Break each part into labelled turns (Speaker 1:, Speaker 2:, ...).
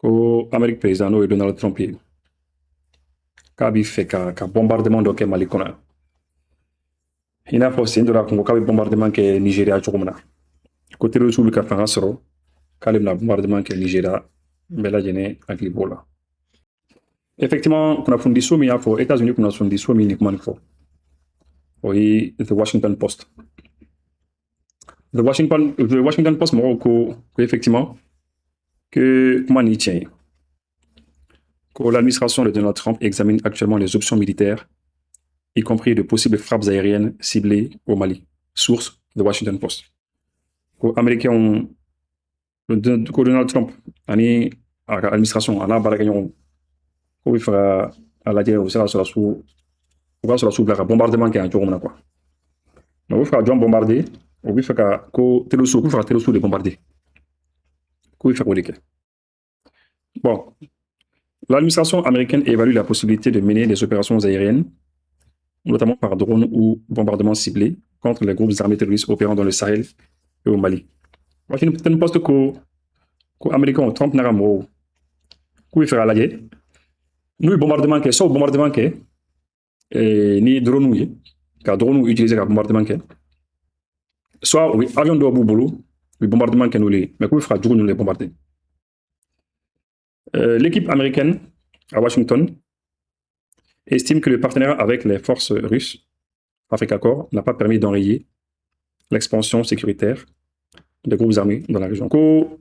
Speaker 1: ko Amérique président n'o ye Donald Trump ye k'a bɛ fɛ ka bombardement dɔ kɛ Mali kɔnɔ i n'a fɔ sen dɔ la kun ko k'a bɛ bombardement kɛ Nigéria cogo min na ko terroriste bɛ ka fanga sɔrɔ k'ale bɛna bombardement kɛ Nigéria bɛɛ lajɛlen hakili b'o la effectivement kunnafonidiso min y'a fɔ États-Unis kunnafonidiso min nin kuma nin fɔ o ye The Washington Post. The Washington Post mɔgɔw ko effectivement que comment ni tiɲɛ que l'administration de Donald Trump examine actuellement les options militaires, y compris de possibles frappes aériennes ciblées au Mali. Source The Washington Post. Que Américains que Donald Trump ani administration ana baraka ɲɔgɔn ko bɛ fɛ a lajɛ u bɛ se ka sɔrɔ u ka sɔrɔ su bila ka bombardement kɛ yan cogo min na quoi. Mais u bɛ fɛ ka jɔn bombarder u bɛ fɛ ka ko terroriste k'u fɛ ka terroriste de bombarder k'u bɛ fɛ k'o de kɛ. Bon. L'administration américaine évalue la possibilité de mener des opérations aériennes, notamment par drone ou bombardement ciblé, contre les groupes armés terroristes opérant dans le Sahel et au Mali. Washington Post ko Américain Trump n'a mo ku fera la guerre. Nous bombardement que so bombardement que ni drone ou ka drone utiliser ka bombardement que soit oui avion do boulot, le bombardement que nous les mais ku fera drone nous les bombarder. L'équipe américaine à Washington estime que le partenariat avec les forces russes, Africa Corps, n'a pas permis d'enrayer l'expansion sécuritaire des groupes armés dans la région. Ko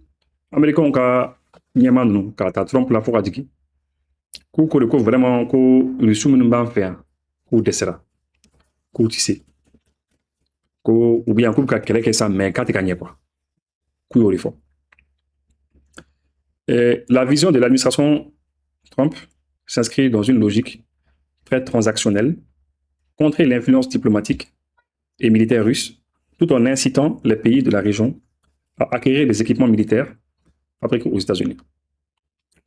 Speaker 1: Américains ont ka Trump la fora digi. Ko vraiment ko le soumen ban faire ko desera. Ko tissé. Ko ou bien ko ka kele que ça mais ka te gagner quoi. Ko yo fort. La vision de l'administration Trump s'inscrit dans une logique très transactionnelle, contrer l'influence diplomatique et militaire russe, tout en incitant les pays de la région à acquérir des équipements militaires fabriqués aux États-Unis.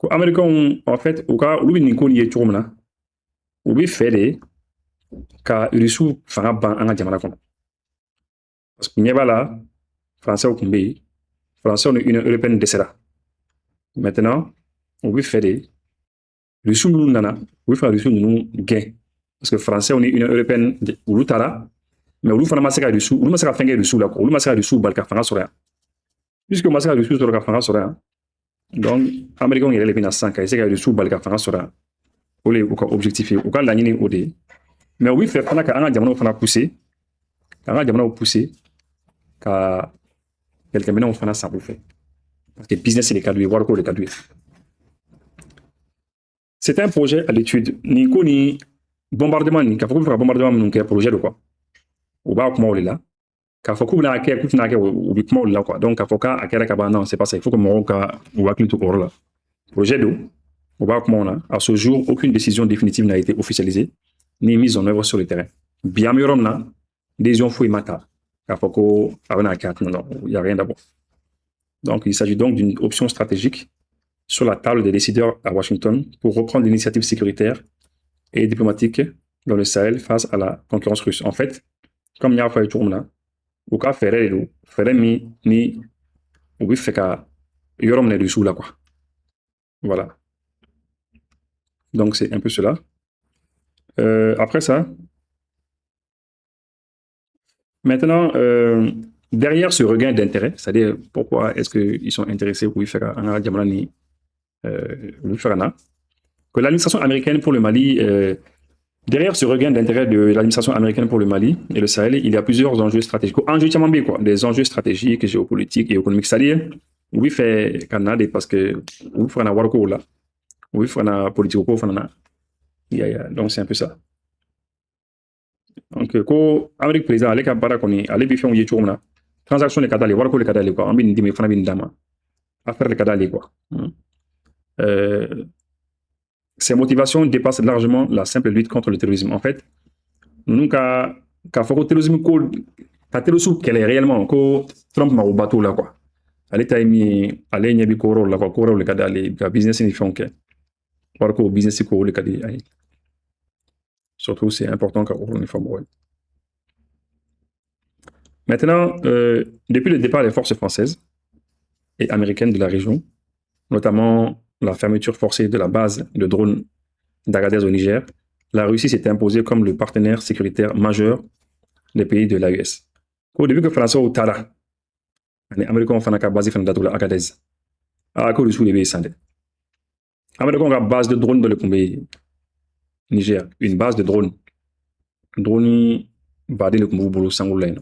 Speaker 1: Les Américains, en fait, au cas où ils n'y sont pas, ils font des cas de Russie fanga ban anga jamana kono. Parce que n'y a pas là, Français au Kumbi, Français on est une européenne de cela. Maintenant, on veut faire des Russes nous nana, on veut faire Russes nous gain. Parce que Français on est une européenne de Ulutara, mais on veut faire massacre Russes, on veut massacre fengue Russes là, on veut massacre Russes balka fanga soria. Puisque massacre Russes sur la fanga soria, donc Américains il est les pina 5, il sait que Russes balka fanga soria. On les objectifier, on la ligne au dé. Mais oui faire fana ka anga jamano fana pousser, anga jamano pousser, ka quelqu'un maintenant on fana ça pour faire. Parce que business c'est le cadre, voir quoi le cadre. C'est un projet à l'étude. Ni ko ni bombardement ni ka foko faire bombardement nous un projet de quoi. Ou ba comment on est là. Ka foko na ka ku na ka ou bi comment on là quoi. Donc ka foka akera ka ba non, c'est pas ça. Il faut que mon ka ou akli tout là. Projet de ou ba comment on a. À ce jour, aucune décision définitive n'a été officialisée ni mise en œuvre sur le terrain. Bien mieux là, décision fouille mata. Ka foko avana ka non, il y a rien d'abord. Donc, il s'agit donc d'une option stratégique sur la table des décideurs à Washington pour reprendre l'initiative sécuritaire et diplomatique dans le Sahel face à la concurrence russe. En fait, comme il y a fait tout le monde, au cas ni ou fait qu'à yorom ne russe là quoi. Voilà. Donc c'est un peu cela. Après ça, maintenant. Derrière ce regain d'intérêt, c'est-à-dire pourquoi est-ce qu'ils sont intéressés pour faire un diamani que l'administration américaine pour le Mali, derrière ce regain d'intérêt de l'administration américaine pour le Mali et le Sahel, il y a plusieurs enjeux stratégiques. Des enjeux stratégiques, géopolitiques et économiques. C'est-à-dire, oui, fait Canada parce que oui, faut en avoir quoi là, oui, faut en avoir politique donc c'est un peu ça. Donc, ko Amérique président ale ka bara koni ale bi fɛnw ye cogo min na transaction de kadali wariko de kadali quoi an bi nin dimi fana bi nin dama affaire de kadali quoi. Ces motivations dépassent largement la simple lutte contre le terrorisme. En fait, nous ka foko terrorisme ko ka terrorisme qu'elle est réellement ko Trump ma au bateau là quoi. Ale tay mi ale nyabi ko role là quoi ko role kadali ka business ni fɛnw kɛ wariko business ko le kadali ay. Surtout, c'est important qu'on ait forme. Maintenant, depuis le départ des forces françaises et américaines de la région, notamment la fermeture forcée de la base de drones d'Agadez au Niger, la Russie s'est imposée comme le partenaire sécuritaire majeur des pays de l'AES. Au début que France au Tara, les Américains font la base de Agadez. À cause du sous les Sandé. Les Américains ont une base de drones dans le pays Niger, une base de drones. Drone badé le Kumbu Sangoulain.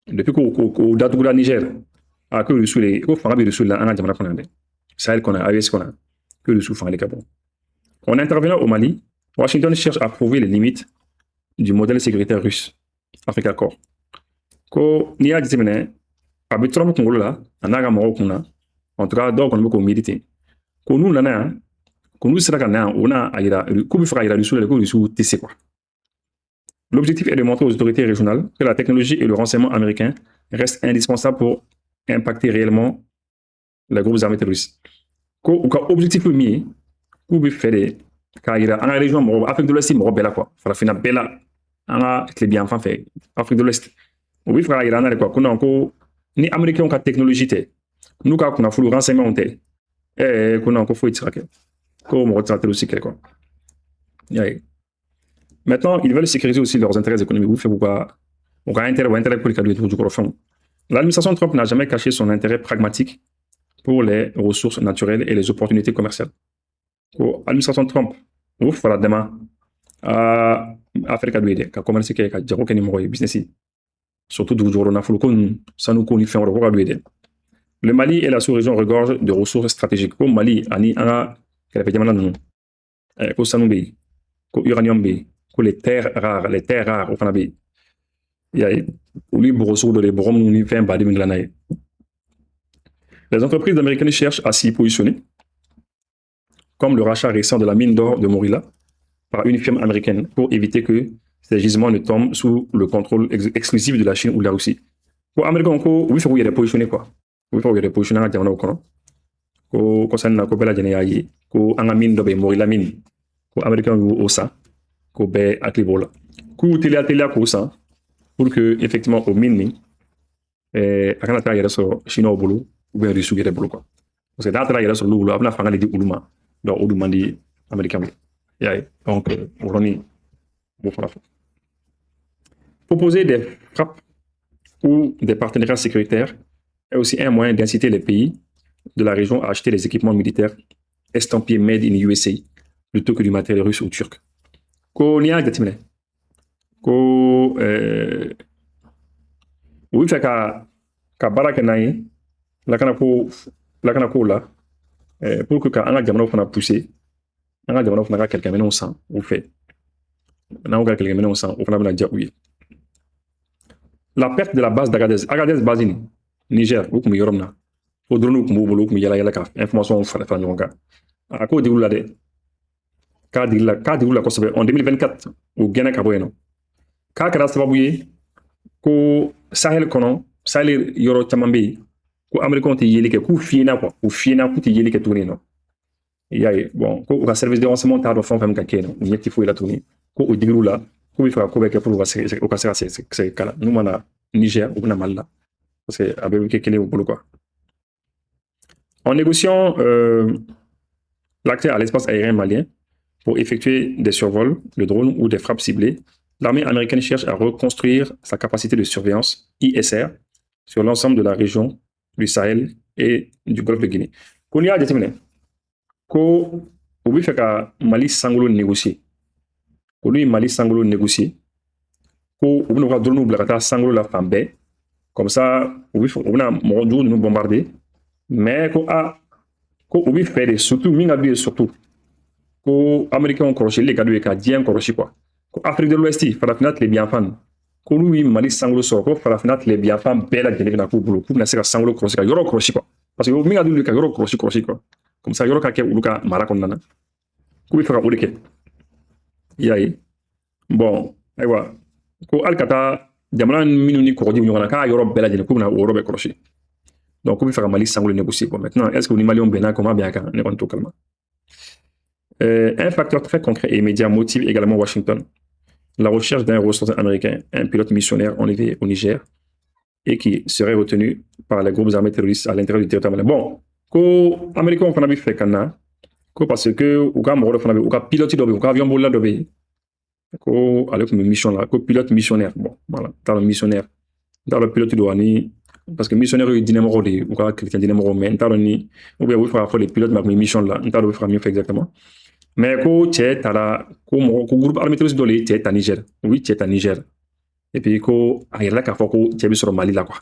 Speaker 1: Depuis qu'au date de la Niger, à cause du sous les, au Farabi du sous la Anna Jamana Konande. Sahel qu'on a, AES qu'on a, que le sous les Gabon. En intervenant au Mali, Washington cherche à prouver les limites du modèle sécuritaire russe, Africa Corps. Ko ni a dit a bɛ Trump kunkolo la a n'a ka mɔgɔw kunna en tout cas dɔw kɔni bɛ k'o militer ko n'u nana yan ko n'u sera ka na yan o n'a a yira k'u bɛ fɛ ka yira Rusiw la ko Rusiw tɛ se quoi. L'objectif est de montrer aux autorités régionales que la technologie et le renseignement américain restent indispensables pour impacter réellement les groupes armés terroristes. Ko u ka objectif min ye k'u bɛ fɛ de k'a yira an ka région mɔgɔw Afrique de l'Ouest mɔgɔ bɛɛ la quoi farafinna bɛɛ la an ka tile yan fan fɛ Afrique de l'Ouest u bɛ fɛ k'a yira an na de quoi ko non ko ni Américains ka technologie tɛ n'u ka kunnafoni renseignement tɛ ko non ko foyi tɛ se ka kɛ ko mɔgɔ tɛ se ka terroriste kɛlɛ quoi. Maintenant, ils veulent sécuriser aussi leurs intérêts économiques. Vous faites aucun intérêt pour les cadres du Gorofon. L'administration Trump n'a jamais caché son intérêt pragmatique pour les ressources naturelles et les opportunités commerciales. L'administration Trump, vous faites la demande à faire des commerces qui ont business. Surtout du Gorofon, ça nous connaît faire le Mali et la sous-région regorgent de ressources stratégiques. Comme Mali, Ani, Ana, uranium, les terres rares, au Fanabi. Il y a les entreprises américaines cherchent à s'y positionner, comme le rachat récent de la mine d'or de Morila par une firme américaine, pour éviter que ces gisements ne tombent sous le contrôle exclusif de la Chine ou de la Russie. Pour les Américains, oui, il faut y positionner quoi. Oui, il faut y positionner à Diamana au Coran. Concernant la Bella Genéaïe, ko anga mine d'or de Morila mine, ko Américains au ça. Ko be aklibola ku telia ko ça pour que effectivement au mini akana ta yere so chino bulu ou bien risu gere bulu quoi parce que data yere so lulu abna fanga di uluma do uluma di américain yaay donc roni bo fara proposer des frappes ou des partenariats sécuritaires est aussi un moyen d'inciter les pays de la région à acheter des équipements militaires estampillés made in USA plutôt que du matériel russe ou turc. Ko ni a jateminɛ ko u bɛ fɛ ka baara kɛ n'an ye lakana ko la pour que ka an ka jamanaw fana pousser an ka jamanaw fana ka kɛlɛkɛminɛnw san u fɛ n'an ka kɛlɛkɛminɛnw san o fana bɛna diya u ye. La perte de la base d'Agadez base ni Niger u tun bɛ yɔrɔ min na o drone tun b'u bolo u tun bɛ yala ka information fara ɲɔgɔn kan a k'o dig'u la dɛ. K'a dig'u la kosɛbɛ en 2024 u gɛnɛ ka bɔ yen nɔ k'a kɛra sababu ye ko Sahel kɔnɔ Sahel yɔrɔ caman bɛ yen ko Américains tɛ yeli kɛ k'u fiyɛna quoi u fiyɛna k'u tɛ yeli kɛ tuguni nɔ i y'a ye bon ko u ka service de renseignement t'a dɔn fɛn o fɛn ka kɛ yen nɔ u ɲɛ tɛ foyi la tuguni ko u digir'u la k'u bɛ fɛ ka ko bɛɛ kɛ pour u ka se ka segin kala n'u mana Niger u bɛna Mali la parce que a bɛɛ bɛ kɛ kelen u bolo quoi. En négociant l'accès à l'espace aérien malien pour effectuer des survols de drones ou des frappes ciblées, l'armée américaine cherche à reconstruire sa capacité de surveillance ISR sur l'ensemble de la région du Sahel et du Golfe de Guinée. Qu'on y a déterminé qu'on veut faire que Mali sangolo négocier. Qu'on y Mali sangolo négocier. Qu'on veut faire drone ou blagata sangolo la femme comme ça on a mon jour de nous bombarder. Mais qu'on veut faire surtout mingabu surtout. Ko Américains kɔrɔsi le ka d'u ye ka diɲɛ kɔrɔsi quoi ko Afrique de l'Ouest farafinna tile biyanfan ko n'u ye Mali sankolo sɔrɔ ko farafinna tile biyanfan bɛɛ lajɛlen bɛna k'u bolo k'u bɛna se ka sankolo kɔrɔsi ka yɔrɔ kɔrɔsi quoi parce que min ka d'u ye ka yɔrɔ kɔrɔsi quoi comme ça yɔrɔ ka kɛ olu ka mara kɔnɔna na k'u bɛ fɛ ka o de kɛ i y'a ye bon ayiwa ko hali ka taa jamana minnu ni kɔgɔjiw ɲɔgɔn na k'a yɔrɔ bɛɛ lajɛlen k'u bɛna o yɔrɔ bɛɛ kɔrɔsi donc k'u bɛ fɛ ka Mali sankolo négocier quoi maintenant est-ce que ni Maliens bɛnna comment bɛn a kan ne kɔni t'o kalama. Un facteur très concret et immédiat motive également Washington. La recherche d'un ressortissant américain, un pilote missionnaire enlevé au Niger et qui serait retenu par les groupes armés terroristes à l'intérieur du territoire malien. Bon, ko américain fana bi fɛ ka na ko parce que u ka mɔgɔ dɔ fana bɛ u ka pilote dɔ bɛ u ka avion bolila dɔ bɛ yen ko ale tun bɛ mission la ko pilote missionnaire bon voilà t'a dɔn missionnaire n t'a dɔn pilote don ani parce que missionnaire ye diinɛmɔgɔw de ye u ka chrétien diinɛmɔgɔw mais n t'a dɔn ni ou bien u bɛ fɛ ka fɔ de pilote ma tun bɛ mission la n t'a dɔn u bɛ fɛ ka min fɔ exactement mais ko cɛ taara ko mɔgɔ ko groupe armé terroriste dɔ de ye cɛ ta Niger oui cɛ ta Niger et puis ko a yɛrɛla k'a fɔ ko cɛ bɛ sɔrɔ Mali la quoi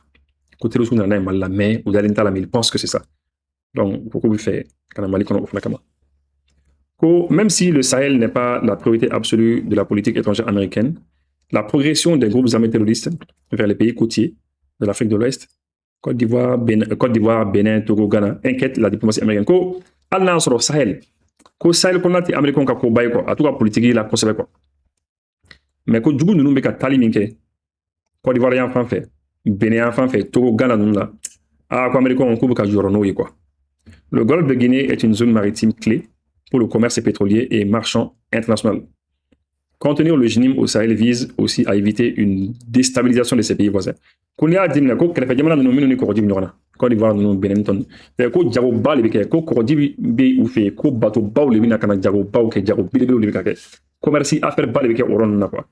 Speaker 1: ko terroriste nana n'a ye Mali la mais u dalen t'a la mais il pense que c'est ça donc ko bɛ fɛ ka na Mali kɔnɔ o fana kama. Même si le Sahel n'est pas la priorité absolue de la politique étrangère américaine, la progression des groupes armés terroristes vers les pays côtiers de l'Afrique de l'Ouest, Côte d'Ivoire, Bénin, Togo, Ghana, inquiète la diplomatie américaine. Ko al sur le Sahel, ko Sahel qu'on a été américain ko bay quoi, à tout cas politique la conservé quoi. Mais ko djugu nous ka tali minke. Côte d'Ivoire yan fan fait, Bénin yan fan fait, Togo, Ghana nous là. Ah ko américain on ko ka jorono yi quoi. Le golfe de Guinée est une zone maritime clé pour le commerce pétrolier et marchand international. Contenir le GNIM au Sahel vise aussi à éviter une déstabilisation de ces pays voisins. Kounia dimna ko kelefa jamana no minuni ko jib ñorana. Côte d'Ivoire no benen ton. Te ko jago bal bi ke ko ko jibi be ou fe ko bateau baw le bina kana jago baw ke jago bi le bi ka ke. Commerce affaire bal bi ke oron na quoi.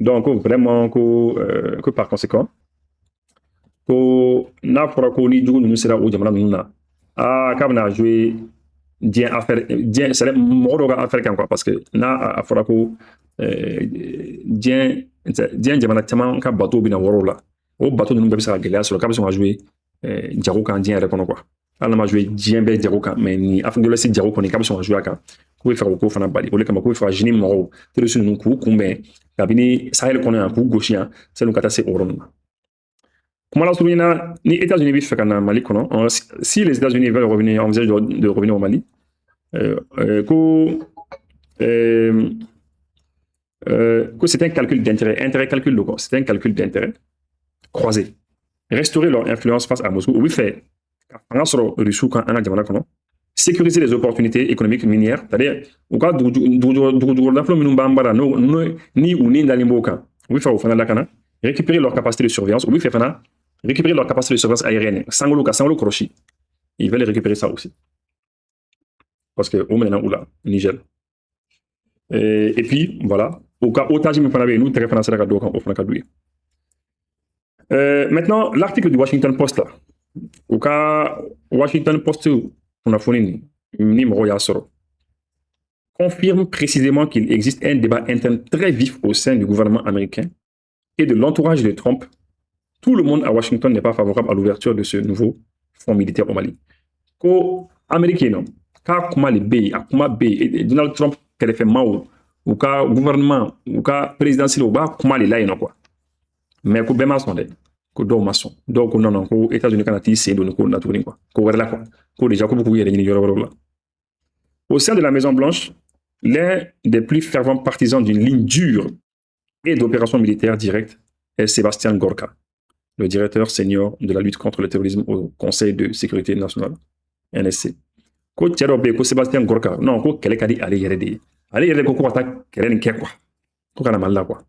Speaker 1: Donc vraiment que par conséquent ko na fora ko ni jugu nu sera o jamana nu na. Ah kabna jouer dien affaire dien c'est mɔgɔ dɔ ka affaire kan quoi parce que n'a a fɔra ko dien jamana caman ka bateau bɛna wɔrɔw la o bateau ninnu bɛɛ bɛ se ka gɛlɛya sɔrɔ k'a bɛ sɔn ka jouer jago kan diɲɛ yɛrɛ kɔnɔ quoi hali n'a ma jouer diɲɛ bɛɛ jago kan mais ni Afrique de l'Ouest jago kɔni k'a bɛ sɔn ka jouer a kan k'u bɛ fɛ ka ko fana bali o de kama k'u bɛ fɛ ka génie mɔgɔw terroriste ninnu k'u kunbɛn kabini Sahel kɔnɔ yan k'u gosi yan sani u ka taa se o yɔrɔ ninnu na. Kuma la surunina ni États-Unis bɛ fɛ ka na Mali kɔnɔ si les États-Unis veulent revenir envisagent de revenir au Mali que c'est un calcul d'intérêt, intérêt calcul de quoi? C'est un calcul d'intérêt croisé. Restaurer leur influence face à Moscou, oui fait. Sécuriser les opportunités économiques minières, c'est-à-dire au cas d'où récupérer leur capacité de surveillance, oui fait récupérer leur capacité de surveillance aérienne. Sangolo Kroshi, ils veulent récupérer ça aussi. Parce que au maintenant là Niger et puis voilà au cas otage me fana nous très français la do kan ofna kadoué maintenant l'article du Washington Post là au cas Washington Post on a fourni ni Moroya Soro confirme précisément qu'il existe un débat interne très vif au sein du gouvernement américain et de l'entourage de Trump. Tout le monde à Washington n'est pas favorable à l'ouverture de ce nouveau fonds militaire au Mali. Ko américain non ka kuma le be a kuma be Donald Trump kɛlɛ fɛ maaw u ka gouvernement u ka présidentiel u b'a kuma le la yen quoi mais ko bɛɛ ma sɔn dɛ ko dɔw ma sɔn dɔw ko non ko États-Unis kana t'i sen don ko na tuguni quoi ko wɛrɛ la quoi ko déjà ko b'u k'u yɛrɛ ɲini yɔrɔ wɛrɛw la. Au sein de la Maison Blanche, l'un des plus fervents partisans d'une ligne dure et d'opérations militaires directes est Sébastien Gorka, le directeur senior de la lutte contre le terrorisme au Conseil de sécurité nationale NSC. Ko cɛdɔ bɛ ko Sébastien Gorka non ko kɛlɛ ka di ale yɛrɛ de ye ale yɛrɛ de ko ka taa kɛlɛ nin kɛ quoi ko kana Mali la quoi.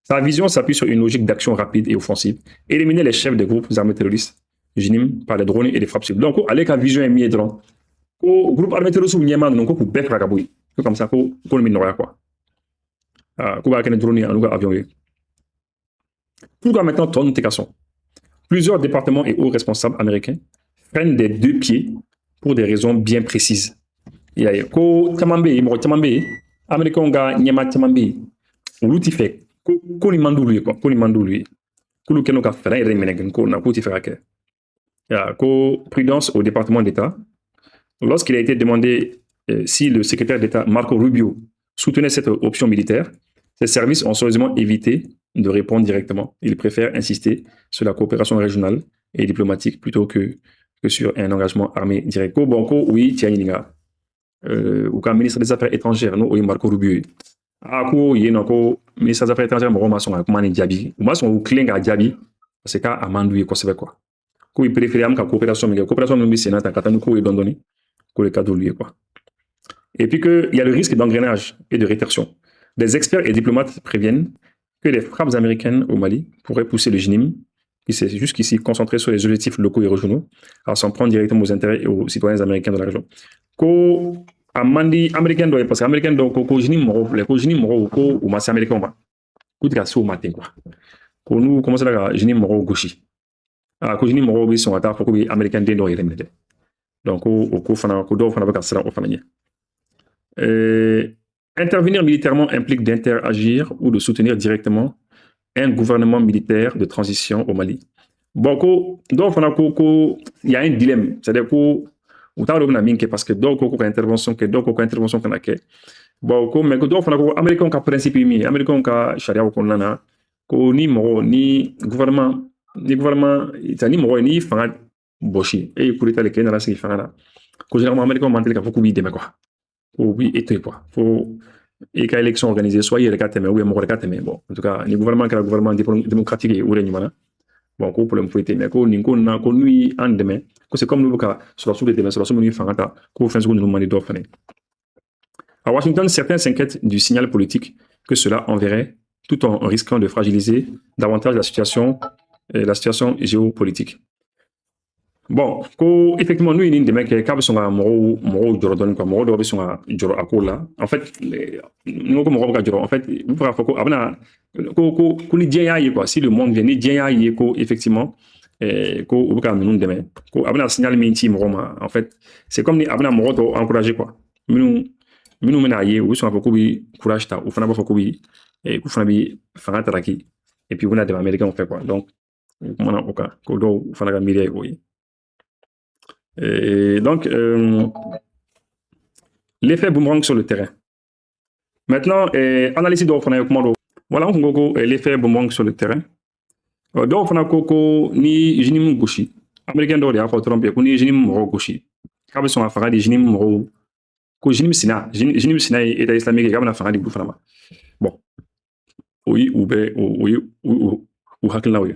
Speaker 1: Sa vision s'appuie sur une logique d'action rapide et offensive, éliminer les chefs des groupes armés terroristes JNIM par les drones et les frappes cibles. Donc ko ale ka vision est mise dɔrɔn ko groupe armé terroriste ɲɛmaa ninnu ko k'u bɛɛ faga ka bɔ yen ko comme ça ko nin bɛ nɔgɔya quoi ko b'a kɛ ni drone ye ani ka avion ye. Pourquoi maintenant tɔ ninnu tɛ ka sɔn? Plusieurs départements et hauts responsables américains prennent des deux pieds pour des raisons bien précises. Il y a ko caman bɛ yen mɔgɔ caman bɛ yen américains ka ɲɛmaa caman bɛ yen olu ti fɛ ko nin man d'olu ye quoi ko nin man d'olu ye k'olu kɛlen ka fɛɛrɛ yɛrɛ minɛ ko na k'u ti fɛ ka kɛ. Ko prudence au département d'État. Lorsqu'il a été demandé si le secrétaire d'État Marco Rubio soutenait cette option militaire, ses services ont sérieusement évité de répondre directement. Il préfère insister sur la coopération régionale et diplomatique plutôt que sur un engagement armé direct. Ko bon ko oui tiens ninga ou ka ministre des Affaires étrangères no Marco Rubio ko yeno ko ministre des Affaires étrangères mo ma son kuma ni jabi ou ma son ou klenga jabi parce que amandu ko sebe quoi ko il préfère am ka coopération mi sénat ka tanu ko e dondoni ko le cadre lui quoi. Et puis que il y a le risque d'engrenage et de rétorsion. Des experts et diplomates préviennent que les frappes américaines au Mali pourraient pousser le JNIM qui s'est jusqu'ici concentré sur les objectifs locaux et régionaux, à s'en prendre directement aux intérêts et aux citoyens américains de la région. Ko amandi américain do parce que américain do ko jini mo le ko jini mo ko o masi américain ba ko tika so matin quoi ko nous commencer la jini mo gauchi ko jini mo bi son ata ko bi américain den do yele donc ko fana ko do fana ba ka sira o fana intervenir militairement implique d'interagir ou de soutenir directement un gouvernement militaire de transition au Mali. Bon, il y a un dilemme, c'est-à-dire que parce que d'autres intervention que d'autres intervention qu'on a que bon mais que d'autres américains qui principe mi américains qui charia ko nana ko ni gouvernement ni mo ni fanga boshi et pour étaler que na sigi fanga ko généralement américains mantel ka beaucoup bi deme quoi oui et tout quoi faut et qu'à élection organisée soit il y a quatre mais ou il y a quatre mais bon en tout cas ni gouvernement que le gouvernement démocratique ou réunion bon ko problème faut mais ko ni ko na ko lui en demain que c'est comme nous ka sur la sous les demain sur la sous nous fangata ko fin seconde nous mani do fane. À Washington, certains s'inquiètent du signal politique que cela enverrait tout en risquant de fragiliser davantage la situation géopolitique. Bon, effectivement, nous, il y a des mecs qui sont à Moro Jordan, quoi, Moro Dorbi sont à Akola. En fait, nous, comme Moro Jordan, en fait, vous pourrez faire quoi, si le monde vient, effectivement, ko signal minti en fait c'est comme ni abna Moro encourager quoi. Nous mena yé ou sont beaucoup courage ta ou fana beaucoup bi et ku fana bi fanga taraki et puis on a des américains on fait quoi donc on a aucun ko do fana ga mire oui. Et donc, l'effet boomerang sur le terrain. Maintenant, analyse de voilà, on l'effet boomerang sur le terrain. Donc, on a ni jinim gauchi. Américain d'or, il y a Trump, ni jinim moro gauchi. Quand on a fait des jinim moro, ko jinim sina et État islamique, quand on a fait des bouffes. Bon, oui, ou hakla oui.